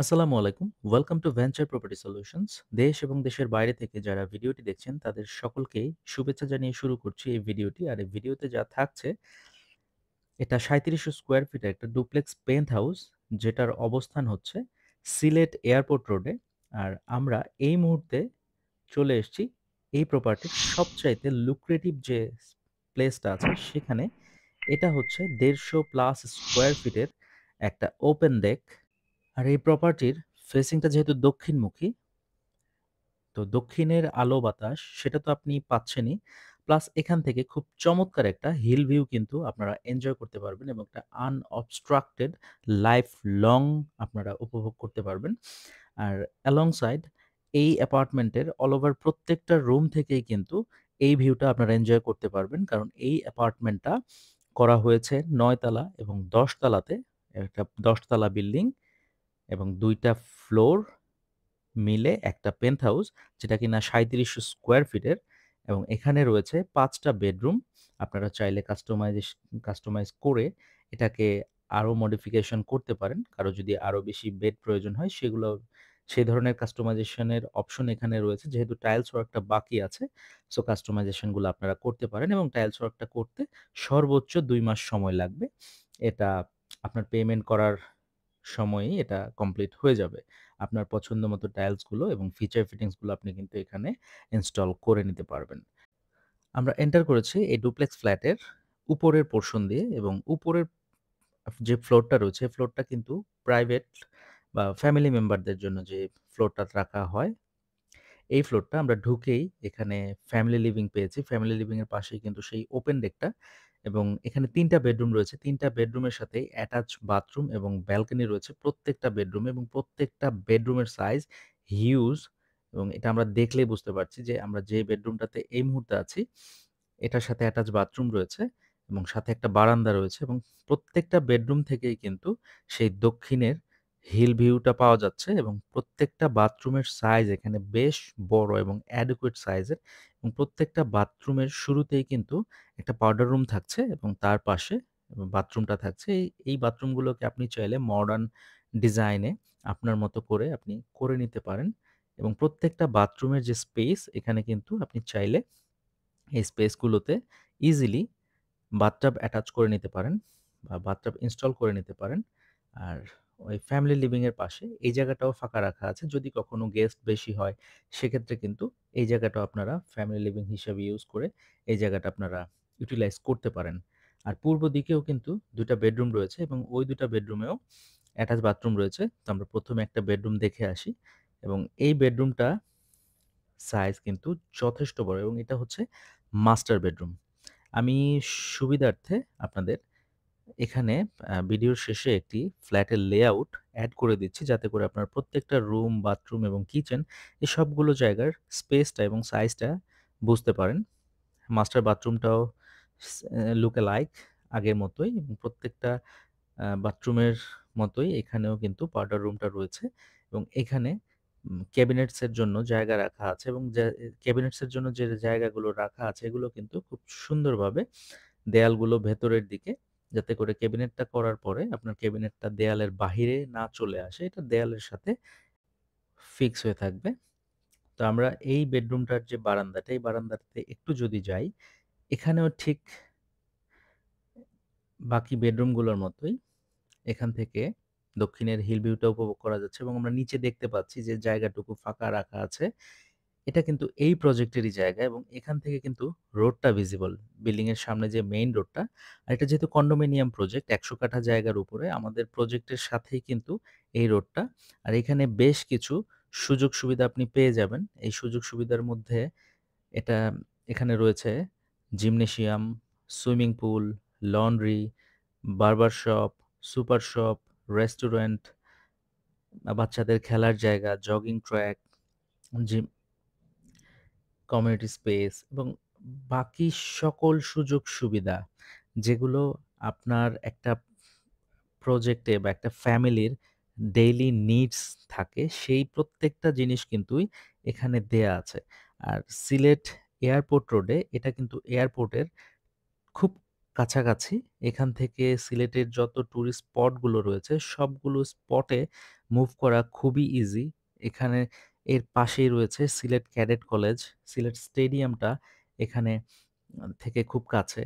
আসসালামু আলাইকুম। Welcome to venture property solutions. দেশ এবং দেশের বাইরে থেকে যারা ভিডিওটি দেখছেন তাদের সকলকেই শুভেচ্ছা জানিয়ে শুরু করছি এই ভিডিওটি। আর এই ভিডিওতে যা থাকছে এটা ৩৭০০ স্কোয়ার ফিটের একটা ডুপ্লেক্স পেন্ট হাউস, যেটার অবস্থান হচ্ছে সিলেট এয়ারপোর্ট রোডে। আর আমরা এই মুহূর্তে চলে এসেছি এই প্রপার্টির সবচাইতে লুক্রেটিভ যে প্লেসটা আছে সেখানে। এটা হচ্ছে ১৫০ প্লাস স্কোয়ার ফিটের একটা ওপেন ডেক। আর এই প্রপার্টির ফেসিংটা যেহেতু দক্ষিণমুখী, তো দক্ষিণের আলো বাতাস সেটা তো আপনি পাচ্ছেনই। প্লাস এখান থেকে খুব চমৎকার একটা হিল ভিউ কিন্তু আপনারা এনজয় করতে পারবেন এবং একটা আনঅবস্ট্রাক্টেড লাইফ লং আপনারা উপভোগ করতে পারবেন। আর অ্যালং সাইড এই অ্যাপার্টমেন্টের অল ওভার প্রত্যেকটা রুম থেকেই কিন্তু এই ভিউটা আপনারা এনজয় করতে পারবেন। কারণ এই অ্যাপার্টমেন্টটা করা হয়েছে ৯ তালা এবং ১০ তালাতে। একটা ১০ তালা বিল্ডিং এবং ২ টা ফ্লোর মিলে একটা পেন্ট হাউস, যেটা কিনা ৩৭০০ স্কোয়ার ফিটের। এবং এখানে রয়েছে ৫ টা বেডরুম। আপনারা চাইলে কাস্টমাইজ করে এটাকে আরো মডিফিকেশন করতে পারেন। কারো যদি আরো বেশি বেড প্রয়োজন হয় সেগুলো, সেই ধরনের কাস্টমাইজেশনের অপশন এখানে রয়েছে। যেহেতু টাইলস ওয়ার্কটা বাকি আছে, সো কাস্টমাইজেশন গুলো আপনারা করতে পারেন এবং টাইলস ওয়ার্কটা করতে সর্বোচ্চ ২ মাস সময় লাগবে। এটা আপনার পেমেন্ট করার সময়েই এটা কমপ্লিট হয়ে যাবে। আপনার পছন্দমতো টাইলসগুলো এবং ফিচার ফিটিংসগুলো আপনি কিন্তু এখানে ইনস্টল করে নিতে পারবেন। আমরা এন্টার করেছি এই ডুপ্লেক্স ফ্ল্যাটের উপরের পোরশন দিয়ে এবং উপরের যে ফ্লোরটা রয়েছে, ফ্লোরটা কিন্তু প্রাইভেট বা ফ্যামিলি মেম্বারদের জন্য যে ফ্লোরটা রাখা হয়, এই ফ্লোরটা আমরা ঢুকেই এখানে ফ্যামিলি লিভিং পেয়েছি। ফ্যামিলি লিভিং এর পাশেই কিন্তু সেই ওপেন ডেকটা এবং এখানে ৩ টা বেডরুম রয়েছে। ৩ টা বেডরুমের সাথেই অ্যাটাচ বাথরুম এবং ব্যালকনি রয়েছে প্রত্যেকটা বেডরুমে এবং প্রত্যেকটা বেডরুমের সাইজ হিউজ। এবং এটা আমরা দেখলেই বুঝতে পারছি যে আমরা যে বেডরুমটাতে এই মুহূর্তে আছি, এটার সাথে অ্যাটাচ বাথরুম রয়েছে এবং সাথে একটা বারান্দা রয়েছে এবং প্রত্যেকটা বেডরুম থেকেই কিন্তু সেই দক্ষিণের হিল ভিউটা পাওয়া যাচ্ছে এবং প্রত্যেকটা বাথরুমের সাইজ এখানে বেশ বড় এবং অ্যাডেকুয়েট সাইজের। এবং প্রত্যেকটা বাথরুমের শুরুতেই কিন্তু একটা পাউডার রুম থাকছে এবং তার পাশে বাথরুমটা থাকছে। এই বাথরুমগুলোকে আপনি চাইলে মডার্ন ডিজাইনে আপনার মতো করে আপনি করে নিতে পারেন এবং প্রত্যেকটা বাথরুমের যে স্পেস এখানে কিন্তু আপনি চাইলে এই স্পেসগুলোতে ইজিলি বাথটাব অ্যাটাচ করে নিতে পারেন বা বাথটাব ইনস্টল করে নিতে পারেন। আর ওই ফ্যামিলি লিভিং এর পাশে এই জায়গাটাও ফাঁকা রাখা আছে। যদি কখনো গেস্ট বেশি হয়, সেক্ষেত্রে কিন্তু এই জায়গাটাও আপনারা ফ্যামিলি লিভিং হিসাবে ইউজ করে এই জায়গাটা আপনারা ইউটিলাইজ করতে পারেন। আর পূর্ব দিকেও কিন্তু ২ টা বেডরুম রয়েছে এবং ওই ২ টা বেডরুমেও অ্যাটাচ বাথরুম রয়েছে। তো আমরা ১ম এ একটা বেডরুম দেখে আসি এবং এই বেডরুমটা সাইজ কিন্তু যথেষ্ট বড় এবং এটা হচ্ছে মাস্টার বেডরুম। আমি সুবিধার্থে আপনাদের এখানে ভিডিওর শেষে একটি ফ্ল্যাটের লেআউট এড করে দিচ্ছি, যাতে করে আপনার প্রত্যেকটা রুম, বাথরুম এবং কিচেন এই সবগুলো জায়গার স্পেসটা এবং সাইজটা বুঝতে পারেন। মাস্টার বাথরুমটাও লুক অ্যালাইক আগের মতোই এবং প্রত্যেকটা বাথরুমের মতোই এখানেও কিন্তু পাউডার রুমটা রয়েছে এবং এখানে ক্যাবিনেটস এর জন্য জায়গা রাখা আছে এবং ক্যাবিনেটস এর জন্য যে জায়গাগুলো রাখা আছে এগুলো কিন্তু খুব সুন্দরভাবে দেয়ালগুলো ভেতরের দিকে, যাতে করে ক্যাবিনেটটা করার পরে আপনার ক্যাবিনেটটা দেয়ালের বাহিরে না চলে আসে। এটা দেয়ালের সাথে ফিক্স হয়ে থাকবে। তো আমরা এই বেডরুমটার যে বারান্দাটা, এই বারান্দাটাতে একটু যদি যাই, এখানেও ঠিক বাকি বেডরুমগুলোর মতোই এখান থেকে দক্ষিণের হিল ভিউটা উপভোগ করা যাচ্ছে এবং আমরা নিচে দেখতে পাচ্ছি যে জায়গাটুকু ফাঁকা রাখা আছে। এটা কিন্তু এই প্রজেক্টেরই জায়গা এবং এখান থেকে কিন্তু রোডটা ভিজিবল। বিল্ডিং এর সামনে যে মেইন রোডটা, আর এটা যেহেতু কন্ডোমিনিয়াম প্রজেক্ট ১০০ কাঠা জায়গার উপরে, আমাদের প্রজেক্টের সাথেই কিন্তু এই রোডটা। আর এখানে বেশ কিছু সুযোগ সুবিধা আপনি পেয়ে যাবেন। এই সুযোগ সুবিধার মধ্যে এটা এখানে রয়েছে gymnasium, swimming pool, laundry, barber shop, super shop, restaurant, বাচ্চাদের খেলার জায়গা, jogging track, gym, community space এবং বাকি সকল সুযোগ সুবিধা যেগুলো আপনার একটা প্রজেক্টে বা একটা ফ্যামিলির ডেইলি নিডস থাকে, সেই প্রত্যেকটা জিনিস কিন্তুই এখানে দেয়া আছে। আর সিলেট এয়ারপোর্ট রোডে এটা কিন্তু এয়ারপোর্টের খুব কাছাকাছি। এখান থেকে সিলেটের যত টুরিস্ট স্পটগুলো রয়েছে সবগুলো স্পটে মুভ করা খুবই ইজি। এখানে এর পাশেই রয়েছে সিলেট ক্যাডেট কলেজ, সিলেট স্টেডিয়ামটা এখানে থেকে খুব কাছে।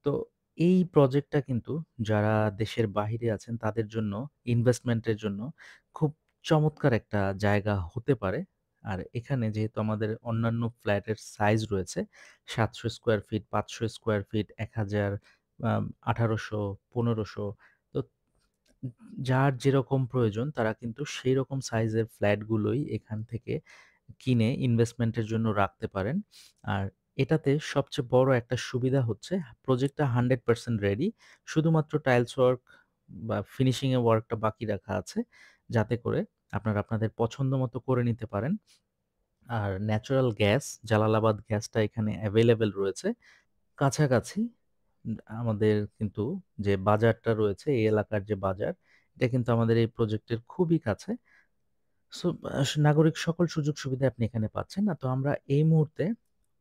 তো এই প্রজেক্টটা কিন্তু যারা দেশের বাহিরে আছেন তাদের জন্য ইনভেস্টমেন্টের জন্য খুব চমৎকার একটা জায়গা হতে পারে। আর এখানে যেহেতু আমাদের অন্যান্য ফ্ল্যাটের সাইজ রয়েছে ৭০০ স্কোয়ার ফিট, ৫০০ স্কোয়ার ফিট, ১,০০০, ১৮০০, ১৫০০, তো যার যেরকম প্রয়োজন তারা কিন্তু সেই রকম সাইজের ফ্ল্যাটগুলোই এখান থেকে কিনে ইনভেস্টমেন্টের জন্য রাখতে পারেন। আর এটাতে সবচেয়ে বড় একটা সুবিধা হচ্ছে প্রজেক্টটা 100% রেডি। শুধুমাত্র টাইলস ওয়ার্ক বা ফিনিশিং এর ওয়ার্কটা বাকি রাখা আছে। যাতে করে আপনারা আপনাদের পছন্দ মতো করে নিতে পারেন। আর ন্যাচারাল গ্যাস, জালালাবাদ গ্যাসটা এখানে এভেইলেবল রয়েছে। কাছাকাছি আমাদের কিন্তু যে বাজারটা রয়েছে, এই এলাকার যে বাজার, এটা কিন্তু আমাদের এই প্রজেক্টের খুবই কাছে। সো নাগরিক সকল সুযোগ সুবিধা আপনি এখানে পাচ্ছেন। না তো আমরা এই মুহূর্তে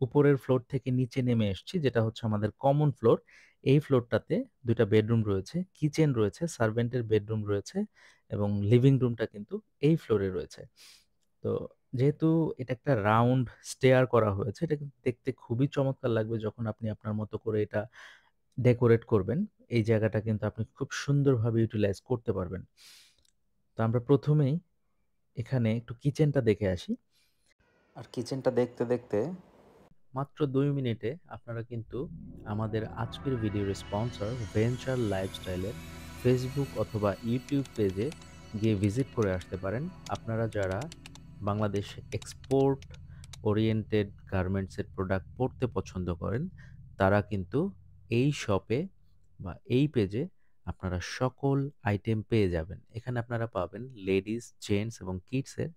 উপরের ফ্লোর থেকে নিচে নেমে এসেছি, যেটা হচ্ছে আমাদের কমন ফ্লোর। এই ফ্লোরটাতে ২ টা বেডরুম রয়েছে, কিচেন রয়েছে, সার্ভেন্টের বেডরুম রয়েছে এবং লিভিং রুমটা কিন্তু এই ফ্লোরে রয়েছে। তো যেহেতু এটা একটা রাউন্ড স্টেয়ার করা হয়েছে, এটা কিন্তু দেখতে খুবই চমৎকার লাগবে যখন আপনি আপনার মতো করে এটা ডেকোরেট করবেন। এই জায়গাটা কিন্তু আপনি খুব সুন্দরভাবে ইউটিলাইজ করতে পারবেন। তো আমরা ১ম এই এখানে একটু কিচেনটা দেখে আসি। আর কিচেনটা দেখতে দেখতে মাত্র ২ মিনিটে আপনারা কিন্তু আমাদের আজকের ভিডিওর স্পন্সর ভেঞ্চার লাইফস্টাইলের ফেসবুক অথবা ইউটিউব পেজে গিয়ে ভিজিট করে আসতে পারেন। আপনারা যারা বাংলাদেশ এক্সপোর্ট ওরিয়েন্টেড গার্মেন্টসের প্রোডাক্ট পড়তে পছন্দ করেন, তারা কিন্তু এই শপে বা এই পেজে আপনারা সকল আইটেম পেয়ে যাবেন। এখানে আপনারা পাবেন লেডিস, জেন্টস এবং কিডসের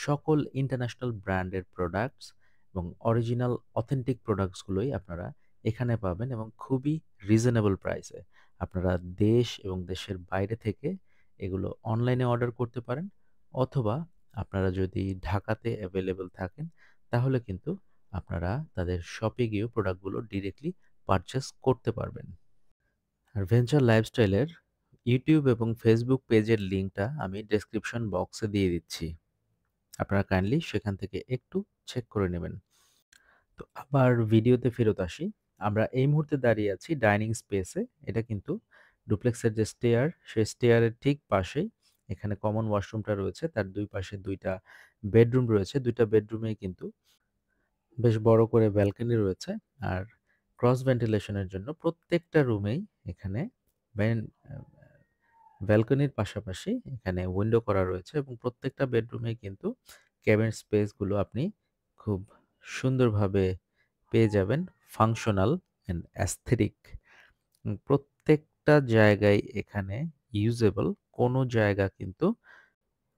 সকল ইন্টারন্যাশনাল ব্র্যান্ডের প্রোডাক্টস এবং অরিজিনাল অথেন্টিক প্রোডাক্টসগুলোই আপনারা এখানে পাবেন এবং খুবই রিজনেবল প্রাইসে। আপনারা দেশ এবং দেশের বাইরে থেকে এগুলো অনলাইনে অর্ডার করতে পারেন, অথবা আপনারা যদি ঢাকাতে অ্যাভেলেবল থাকেন তাহলে কিন্তু আপনারা তাদের শপে গিয়েও প্রোডাক্টগুলো ডিরেক্টলি পারচেস করতে পারবেন। আর ভেঞ্চার লাইফস্টাইলের ইউটিউব এবং ফেসবুক পেজের লিঙ্কটা আমি ডেসক্রিপশন বক্সে দিয়ে দিচ্ছি। আপনারা কাইন্ডলি সেখান থেকে একটু চেক করে নেবেন। তো আবার ভিডিওতে ফেরত আসি। আমরা এই মুহূর্তে দাঁড়িয়ে আছি ডাইনিং স্পেসে। এটা কিন্তু ডুপ্লেক্সের যে স্টেয়ার, সেই স্টেয়ারের ঠিক পাশেই এখানে কমন ওয়াশরুমটা রয়েছে। তার ২ পাশে ২ টা বেডরুম রয়েছে। ২ টা বেডরুমেই কিন্তু বেশ বড় করে ব্যালকনি রয়েছে। আর ক্রস ভেন্টিলেশনের জন্য প্রত্যেকটা রুমেই এখানে ভেন আ ব্যালকনির পাশাপাশি এখানে উইন্ডো করা রয়েছে এবং প্রত্যেকটা বেডরুমেই কিন্তু ক্যাবিনেট স্পেসগুলো আপনি খুব সুন্দরভাবে পেয়ে যাবেন। Functional and aesthetic. প্রত্যেকটা জায়গায় এখানে ইউজেবল, কোনো জায়গা কিন্তু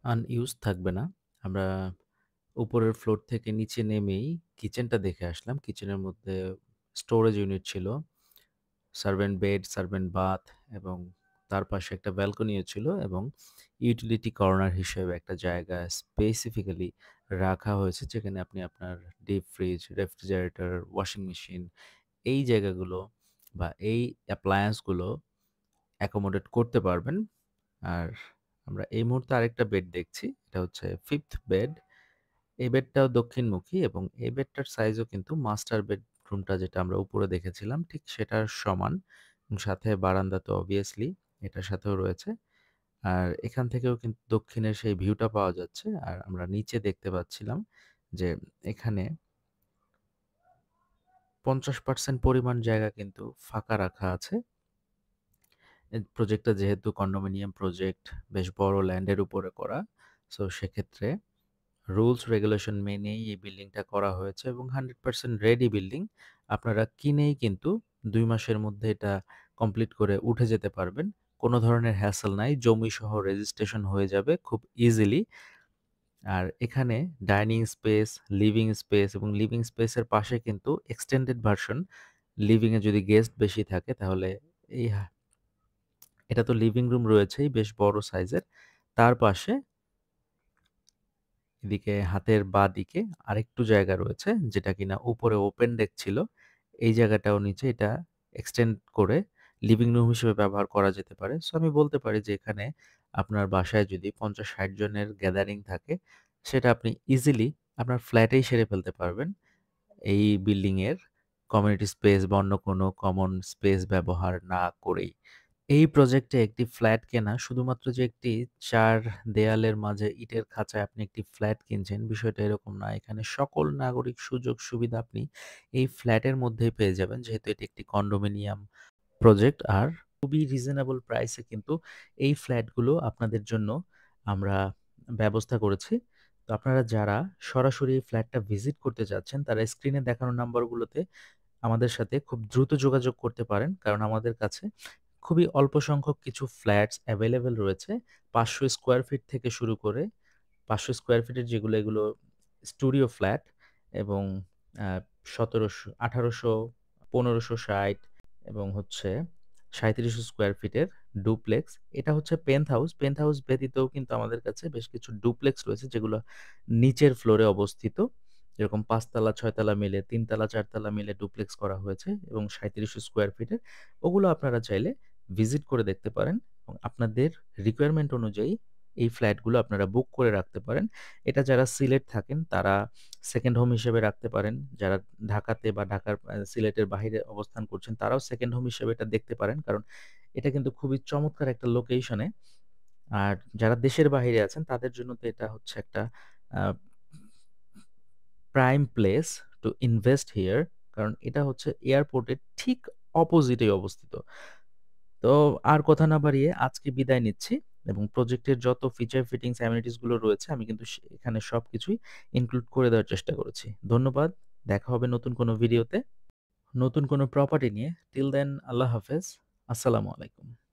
আনইউজড থাকবে না। আমরা উপরের ফ্লোর থেকে নিচে নেমেই কিচেনটা দেখে আসলাম। কিচেনের মধ্যে স্টোরেজ ইউনিট ছিল, সার্ভেন্ট বেড, সার্ভেন্ট বাথ এবং তার পাশে একটা ব্যালকনিও ছিল এবং ইউটিলিটি কর্নার হিসেবে একটা জায়গা স্পেসিফিক্যালি রাখা হয়েছে যেখানে আপনি আপনার deep fridge, refrigerator, washing machine এই জায়গাগুলো বা এই অ্যাপ্লায়েন্সগুলো অ্যাকোমোডেট করতে পারবেন। আর আমরা এই মুহূর্তে আরেকটা বেড দেখছি। এটা হচ্ছে 5th বেড। এই বেডটাও দক্ষিণমুখী এবং এই বেডটার সাইজও কিন্তু মাস্টার বেডরুমটা যেটা আমরা উপরে দেখেছিলাম ঠিক সেটার সমান। এবং সাথে বারান্দা তো অবভিয়াসলি এটার সাথেও রয়েছে। আর এখান থেকেও কিন্তু দক্ষিণের সেই ভিউটা পাওয়া যাচ্ছে। আর আমরা নিচে দেখতে পাচ্ছিলাম যে এখানে ৫০% পরিমাণ জায়গা কিন্তু ফাঁকা রাখা আছে। প্রজেক্টটা যেহেতু কন্ডোমিনিয়াম প্রজেক্ট, বেশ বড় ল্যান্ডের উপরে করা। সো সেক্ষেত্রে রুলস রেগুলেশন মেনেই এই বিল্ডিংটা করা হয়েছে এবং 100% রেডি বিল্ডিং। আপনারা কিনেই কিন্তু ২ মাসের মধ্যে এটা কমপ্লিট করে উঠে যেতে পারবেন। কোনো ধরনের হ্যাসেল নাই। জমিসহ রেজিস্ট্রেশন হয়ে যাবে খুব ইজিলি। আর এখানে ডাইনিং স্পেস, লিভিং স্পেস এবং লিভিং স্পেসের পাশে কিন্তু এক্সটেন্ডেড ভার্সন, লিভিং এ যদি গেস্ট বেশি থাকে তাহলে এই এটা তো লিভিং রুম রয়েছেই বেশ বড় সাইজের। তার পাশে এদিকে হাতের বাঁদিকে আরেকটু জায়গা রয়েছে যেটা কিনা উপরে ওপেন ডেক ছিল। এই জায়গাটাও নিচে এটা এক্সটেন্ড করে লিভিং রুম হিসেবে ব্যবহার করা যেতে পারে। সো আমি বলতে পারি যে এখানে আপনার বাসায় যদি ৫০-৬০ জনের গ্যাদারিং থাকে, সেটা আপনি ইজিলি আপনার ফ্ল্যাটেই সেরে ফেলতে পারবেন। এই বিল্ডিংয়ের কমিউনিটি স্পেস বা অন্য কোনো কমন স্পেস ব্যবহার না করেই। এই প্রজেক্টে একটি ফ্ল্যাট কেনা শুধুমাত্র যে একটি ৪ দেয়ালের মাঝে ইটের খাঁচায় আপনি একটি ফ্ল্যাট কিনছেন, বিষয়টা এরকম না। এখানে সকল নাগরিক সুযোগ-সুবিধা আপনি এই ফ্ল্যাটের মধ্যেই পেয়ে যাবেন। যেহেতু এটি একটি কন্ডোমিনিয়াম প্রজেক্ট আর খুবই রিজনেবল প্রাইসে কিন্তু এই ফ্ল্যাটগুলো আপনাদের জন্য আমরা ব্যবস্থা করেছি। তো আপনারা যারা সরাসরি এই ফ্ল্যাটটা ভিজিট করতে চাচ্ছেন, তারা স্ক্রিনে দেখানো নাম্বারগুলোতে আমাদের সাথে খুব দ্রুত যোগাযোগ করতে পারেন। কারণ আমাদের কাছে খুবই অল্প সংখ্যক কিছু ফ্ল্যাটস অ্যাভেলেবল রয়েছে। ৫০০ স্কোয়ার ফিট থেকে শুরু করে ৫০০ স্কোয়ার ফিটের যেগুলো এগুলো স্টুডিও ফ্ল্যাট এবং ১৭০০, ১৮০০, ১৫৬০ এবং হচ্ছে ৩৭০০ স্কোয়ার ফিটের ডুপ্লেক্স। এটা হচ্ছে পেন্ট হাউস। পেন্ট হাউস ব্যতীতও কিন্তু আমাদের কাছে বেশ কিছু ডুপ্লেক্স রয়েছে যেগুলো নিচের ফ্লোরে অবস্থিত। যেরকম ৫ তলা, ৬ তলা মিলে ৩ তলা, ৪ তলা মিলে ডুপ্লেক্স করা হয়েছে এবং ৩৭০০ স্কোয়ার ফিটের। ওগুলো আপনারা চাইলে ভিজিট করে দেখতে পারেন এবং আপনাদের রিকোয়ারমেন্ট অনুযায়ী এই ফ্ল্যাটগুলো আপনারা বুক করে রাখতে পারেন। এটা যারা সিলেট থাকেন তারা সেকেন্ড হোম হিসেবে রাখতে পারেন। যারা ঢাকাতে বা ঢাকার সিলেটের বাহিরে অবস্থান করছেন তারাও সেকেন্ড হোম হিসেবে এটা দেখতে পারেন। কারণ এটা কিন্তু খুবই চমৎকার একটা লোকেশনে। আর যারা দেশের বাহিরে আছেন তাদের জন্য তো এটা হচ্ছে একটা a prime place to invest here. কারণ এটা হচ্ছে এয়ারপোর্টের ঠিক অপোজিটেই অবস্থিত। তো আর কথা না বাড়িয়ে আজকে বিদায় নিচ্ছি এবং প্রজেক্টের যত ফিচার ফিটিংস অ্যামেনিটিস গুলো রয়েছে আমি কিন্তু এখানে সবকিছুই ইনক্লুড করে দেওয়ার চেষ্টা করেছি। ধন্যবাদ। দেখা হবে নতুন কোনো ভিডিওতে, নতুন কোনো প্রপার্টি নিয়ে। টিল দেন আল্লাহ হাফেজ। আসসালামু আলাইকুম।